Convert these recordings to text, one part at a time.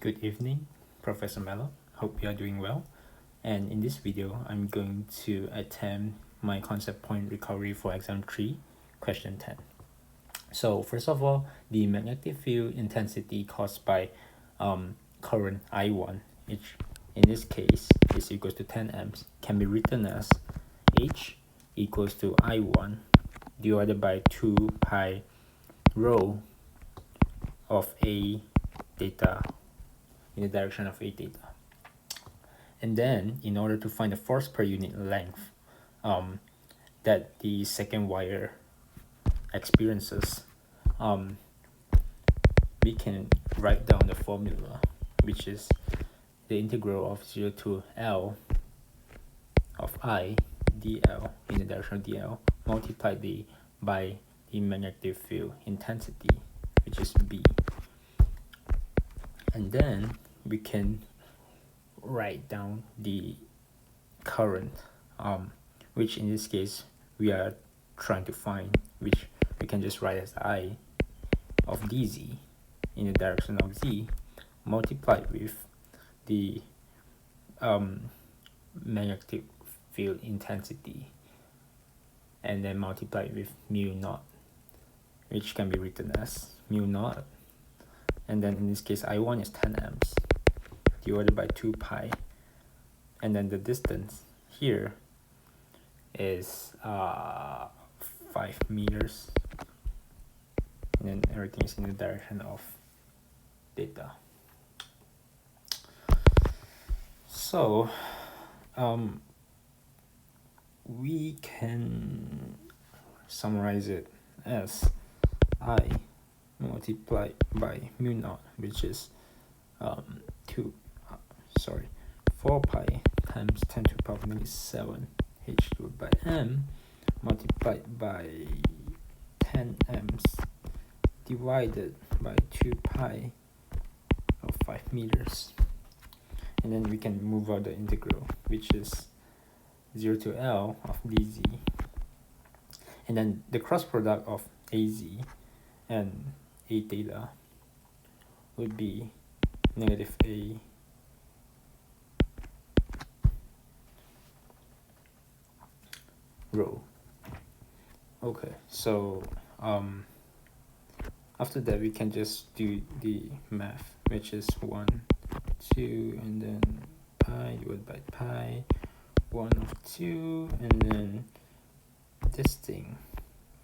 Good evening, Professor Mello. Hope you are doing well. And in this video, I'm going to attempt my concept point recovery for exam 3, question 10. So first of all, the magnetic field intensity caused by current I1, which in this case is equals to 10 amps, can be written as H equals to I1 divided by 2 pi rho of A theta in the direction of A theta. And then in order to find the force per unit length that the second wire experiences, we can write down the formula, which is the integral of 0 to L of I dl in the direction of dl multiplied by the magnetic field intensity, which is B. And then we can write down the current, which in this case we are trying to find, which we can just write as I of dz in the direction of z multiplied with the magnetic field intensity, and then multiplied with mu naught, which can be written as mu naught, and then in this case I1 is 10 amps divided by 2 pi, and then the distance here is 5 meters, and then everything is in the direction of theta. So we can summarize it as I multiplied by mu naught, which is 4 pi times 10 to the power of -7 h divided by m multiplied by 10 amps divided by 2 pi of 5 meters. And then we can move out the integral, which is 0 to L of dz, and then the cross product of az and a theta would be negative a rho. Okay, so after that we can just do the math, which is 1, 2, and then pi divided by pi 1 of 2, and then this thing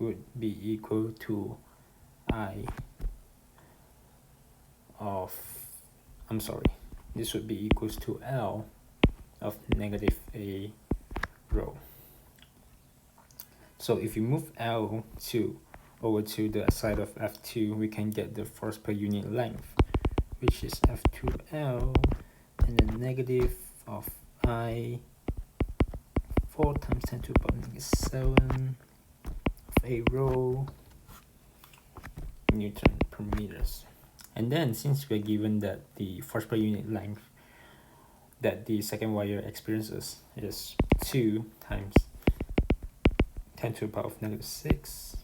would be equal to I of, this would be equals to L of negative a rho. So if you move L over to the side of F2, we can get the force per unit length, which is F2L, and then negative of I 4 times 10 to the power of -7 of a rho Newton per meters. And then since we're given that the force per unit length that the second wire experiences is 2 times 10 to the power of -6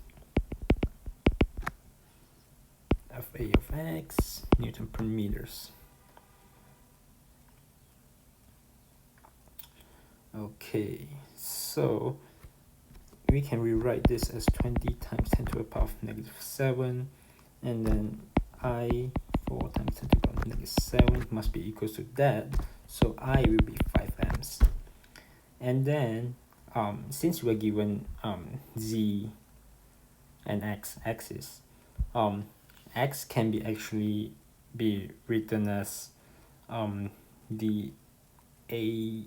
Fa of x Newton per meters. Okay, so we can rewrite this as 20 times 10 to the power of -7, and then I 4 times 10 to the power of -7 must be equals to that, so I will be 5 amps. And then since we're given z and x axis, x can be actually be written as the a,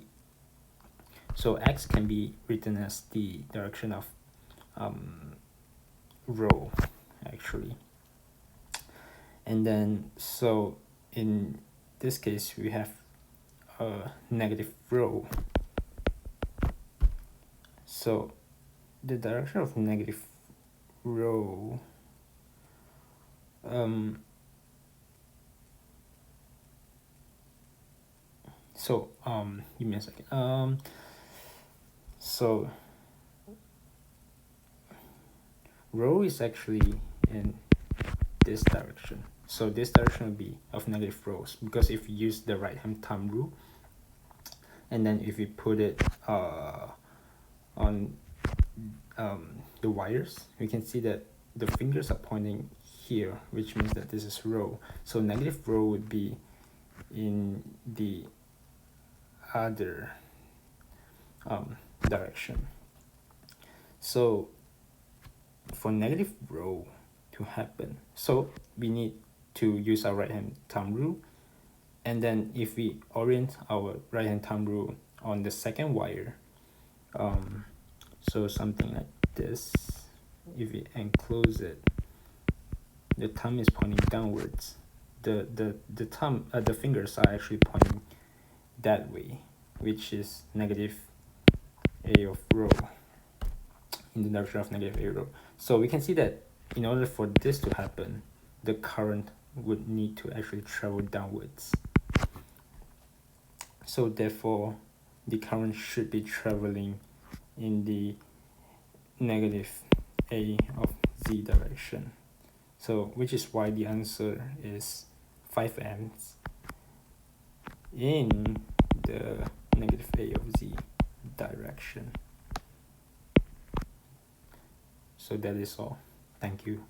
so x can be written as the direction of rho actually. And then so in this case we have a negative rho, so the direction of negative rho give me a second. So rho is actually in this direction, So this direction will be of negative rows, because if you use the right hand thumb rule, and then if we put it on the wires, we can see that the fingers are pointing here, which means that this is row. So negative row would be in the other direction. So for negative row to happen, so we need to use our right hand thumb rule, and then if we orient our right hand thumb rule on the second wire, so something like this, if we enclose it, the thumb is pointing downwards, the thumb the fingers are actually pointing that way, which is negative a of row, in the direction of negative a row. So we can see that in order for this to happen, the current would need to actually travel downwards. So therefore the current should be traveling in the negative a of z direction. So which is why the answer is 5 amps in the negative a of z direction. So that is all. Thank you.